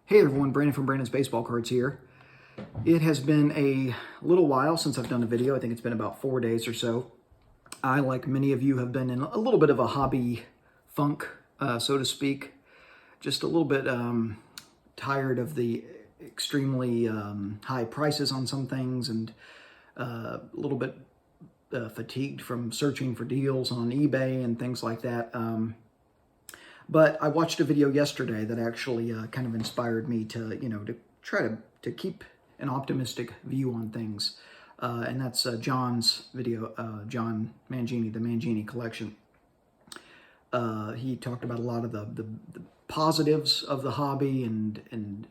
Hey everyone, Brandon from Brandon's Baseball Cards here. It has been a little while since I've done a video. I think it's been about 4 days or so. I, like many of you, have been in a little bit of a hobby funk, so to speak. Just a little bit tired of the extremely high prices on some things, and a little bit fatigued from searching for deals on eBay and things like that. But I watched a video yesterday that actually kind of inspired me to, to try to keep an optimistic view on things. And that's John's video, John Mangini, the Mangini Collection. He talked about a lot of the positives of the hobby and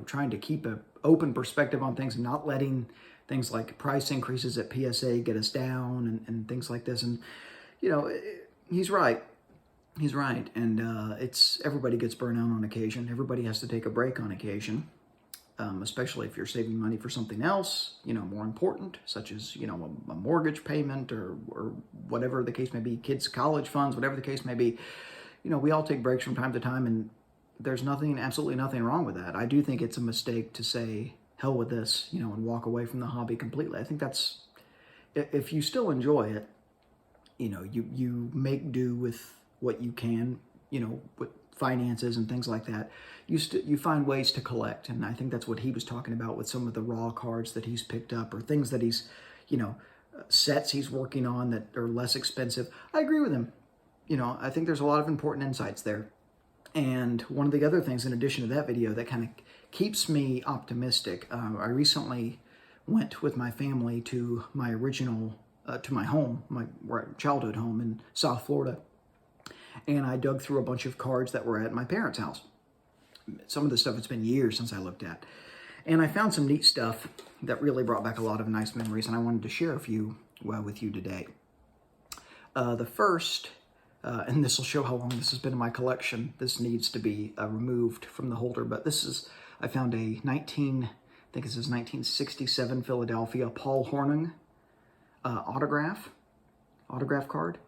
trying to keep an open perspective on things and not letting things like price increases at PSA get us down and things like this. And, he's right. He's right, and everybody gets burnt out on occasion. Everybody has to take a break on occasion, especially if you're saving money for something else, more important, such as, a mortgage payment or whatever the case may be, kids' college funds, whatever the case may be. We all take breaks from time to time, and there's absolutely nothing wrong with that. I do think it's a mistake to say, hell with this, and walk away from the hobby completely. I think that's, if you still enjoy it, you make do with what you can, with finances and things like that. You find ways to collect, and I think that's what he was talking about with some of the raw cards that he's picked up, or things that he's, sets he's working on that are less expensive. I agree with him. I think there's a lot of important insights there. And one of the other things, in addition to that video, that kind of keeps me optimistic, I recently went with my family to my to my home, my childhood home in South Florida. And I dug through a bunch of cards that were at my parents' house. Some of the stuff, it's been years since I looked at. And I found some neat stuff that really brought back a lot of nice memories, and I wanted to share a few with you today. The first, and this will show how long this has been in my collection. This needs to be removed from the holder, but I found a 1967 Philadelphia Paul Hornung autograph card.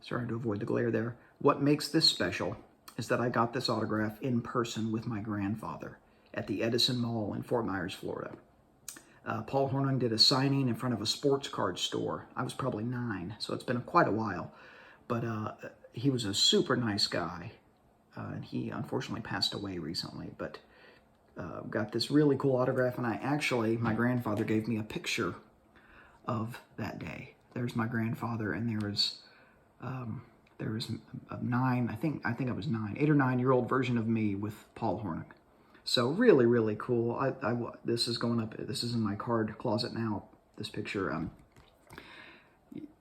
Sorry to avoid the glare there. What makes this special is that I got this autograph in person with my grandfather at the Edison Mall in Fort Myers, Florida. Paul Hornung did a signing in front of a sports card store. I was probably 9, so it's been quite a while. But he was a super nice guy, and he unfortunately passed away recently. But got this really cool autograph, and my grandfather gave me a picture of that day. There's my grandfather, and there was a 9, I think I was 9, 8 or 9-year-old version of me with Paul Hornung. So really, really cool. This is going up, this is in my card closet now, this picture.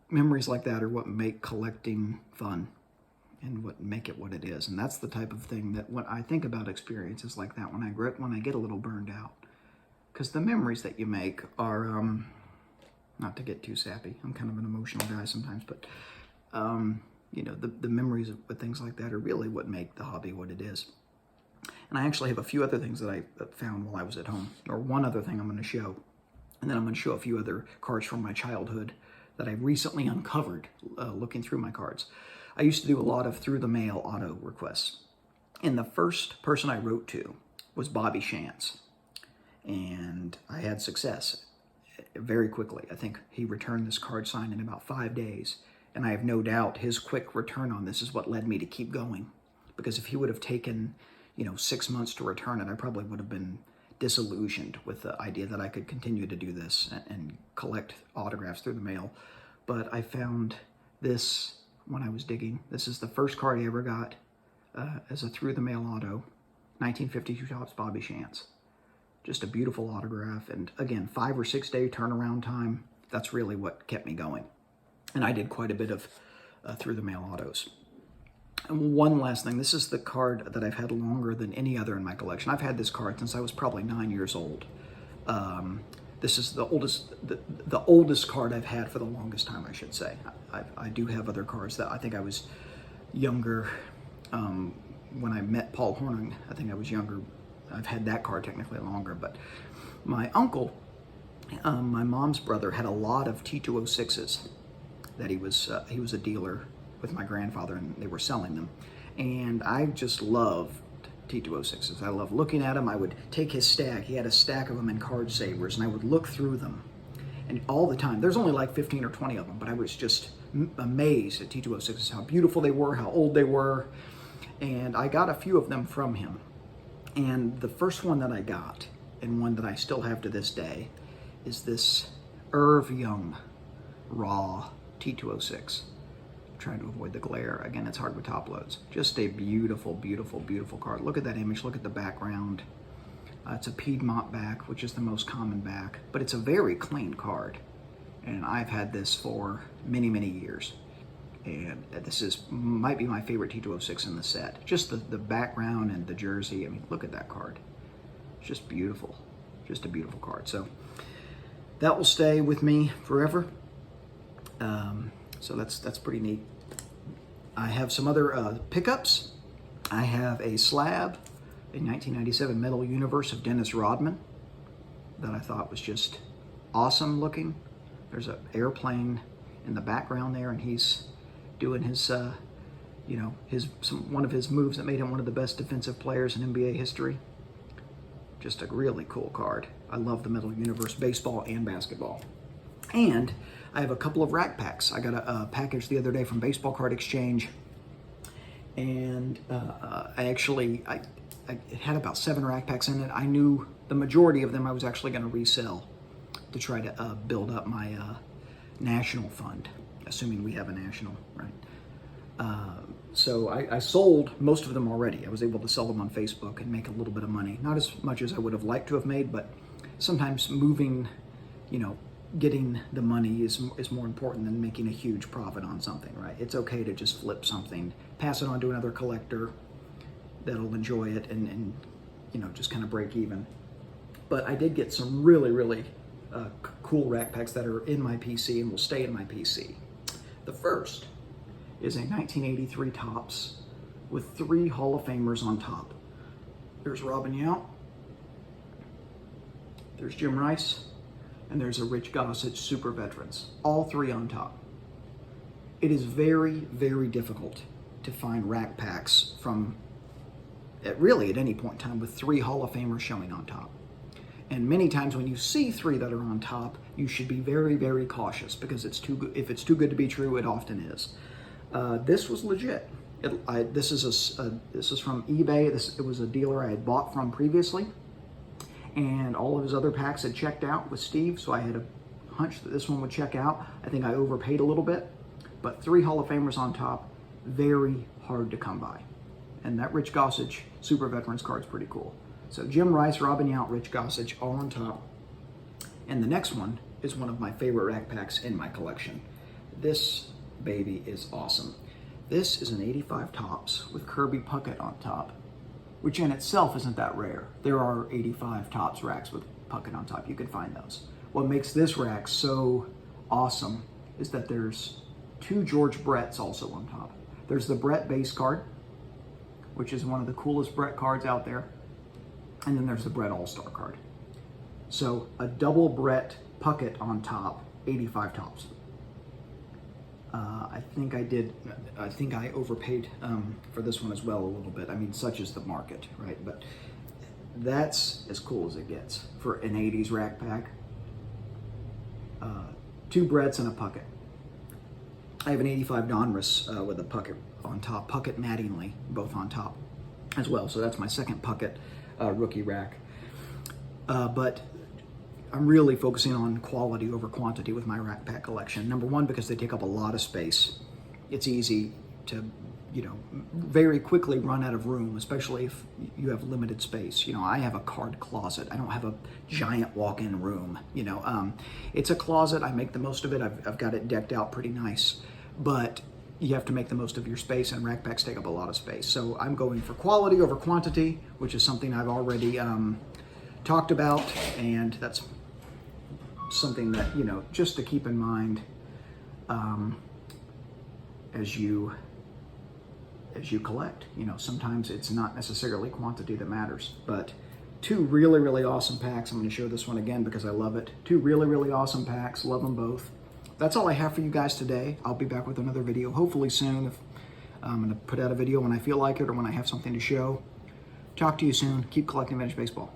Memories like that are what make collecting fun and what make it what it is. And that's the type of thing that when I think about experiences like that, when I get a little burned out, because the memories that you make are, not to get too sappy, I'm kind of an emotional guy sometimes, but the memories of things like that are really what make the hobby what it is. And I actually have a few other things that I found while I was at home, or one other thing I'm going to show. And then I'm going to show a few other cards from my childhood that I recently uncovered looking through my cards. I used to do a lot of through-the-mail auto requests. And the first person I wrote to was Bobby Shantz. And I had success very quickly. I think he returned this card signed in about 5 days. And I have no doubt his quick return on this is what led me to keep going. Because if he would have taken, 6 months to return it, I probably would have been disillusioned with the idea that I could continue to do this and collect autographs through the mail. But I found this when I was digging. This is the first card I ever got as a through-the-mail auto, 1952 Topps Bobby Shantz. Just a beautiful autograph. And again, 5 or 6 day turnaround time. That's really what kept me going. And I did quite a bit of through-the-mail autos. And one last thing, this is the card that I've had longer than any other in my collection. I've had this card since I was probably 9 years old. This is the oldest card I've had for the longest time, I should say. I do have other cards that I think I was younger when I met Paul Hornung. I think I was younger. I've had that card technically longer, but my uncle, my mom's brother, had a lot of T206s. That he was a dealer with my grandfather, and they were selling them. And I just loved T206s. I love looking at them. I would take his stack. He had a stack of them in Card Savers, and I would look through them. And all the time, there's only like 15 or 20 of them, but I was just amazed at T206s, how beautiful they were, how old they were. And I got a few of them from him. And the first one that I got, and one that I still have to this day, is this Irv Young Raw T206. I'm trying to avoid the glare. Again, it's hard with top loads. Just a beautiful, beautiful, beautiful card. Look at that image. Look at the background. It's a Piedmont back, which is the most common back, but it's a very clean card. And I've had this for many, many years. And this might be my favorite T206 in the set. Just the background and the jersey. I mean, look at that card. It's just beautiful. Just a beautiful card. So that will stay with me forever. So that's pretty neat. I have some other pickups. I have a slab, a 1997 Metal Universe of Dennis Rodman that I thought was just awesome looking. There's an airplane in the background there, and he's doing his, one of his moves that made him one of the best defensive players in NBA history. Just a really cool card. I love the Metal Universe baseball and basketball. And I have a couple of rack packs. I got a package the other day from Baseball Card Exchange, and I had about 7 rack packs in it. I knew the majority of them I was actually going to resell to try to build up my national fund, assuming we have a national, right? So I sold most of them already. I was able to sell them on Facebook and make a little bit of money. Not as much as I would have liked to have made, but sometimes moving, getting the money is more important than making a huge profit on something, right? It's okay to just flip something, pass it on to another collector that'll enjoy it and just kind of break even. But I did get some really, really cool rack packs that are in my PC and will stay in my PC. The first is a 1983 Topps with 3 Hall of Famers on top. There's Robin Yount, there's Jim Rice, and there's a Rich Gossage Super Veterans, all 3 on top. It is very, very difficult to find rack packs from, at any point in time, with 3 Hall of Famers showing on top. And many times when you see 3 that are on top, you should be very, very cautious because it's too good. If it's too good to be true, it often is. This was legit. This is from eBay. It was a dealer I had bought from previously, and all of his other packs had checked out with Steve, so I had a hunch that this one would check out. I think I overpaid a little bit, but 3 Hall of Famers on top, very hard to come by. And that Rich Gossage Super Veterans card's pretty cool. So Jim Rice, Robin Yount, Rich Gossage, all on top. And the next one is one of my favorite rack packs in my collection. This baby is awesome. This is an 85 Topps with Kirby Puckett on top, which in itself isn't that rare. There are 85 Topps racks with Puckett on top. You can find those. What makes this rack so awesome is that there's 2 George Bretts also on top. There's the Brett base card, which is one of the coolest Brett cards out there. And then there's the Brett All-Star card. So a double Brett Puckett on top, 85 Topps. I think I overpaid for this one as well a little bit. I mean, such is the market, right? But that's as cool as it gets for an 80s rack pack. 2 Bretts and a Puckett. I have an 85 Donruss with a Puckett on top, Puckett Mattingly, both on top as well. So that's my second Puckett rookie rack. But I'm really focusing on quality over quantity with my rack pack collection. Number one, because they take up a lot of space. It's easy to, very quickly run out of room, especially if you have limited space. I have a card closet. I don't have a giant walk-in room. It's a closet. I make the most of it. I've got it decked out pretty nice, but you have to make the most of your space, and rack packs take up a lot of space. So I'm going for quality over quantity, which is something I've already talked about, and that's something that, just to keep in mind as you collect. Sometimes it's not necessarily quantity that matters, but 2 really, really awesome packs. I'm going to show this one again because I love it. 2 really, really awesome packs. Love them both. That's all I have for you guys today. I'll be back with another video hopefully soon. I'm going to put out a video when I feel like it or when I have something to show. Talk to you soon. Keep collecting vintage baseball.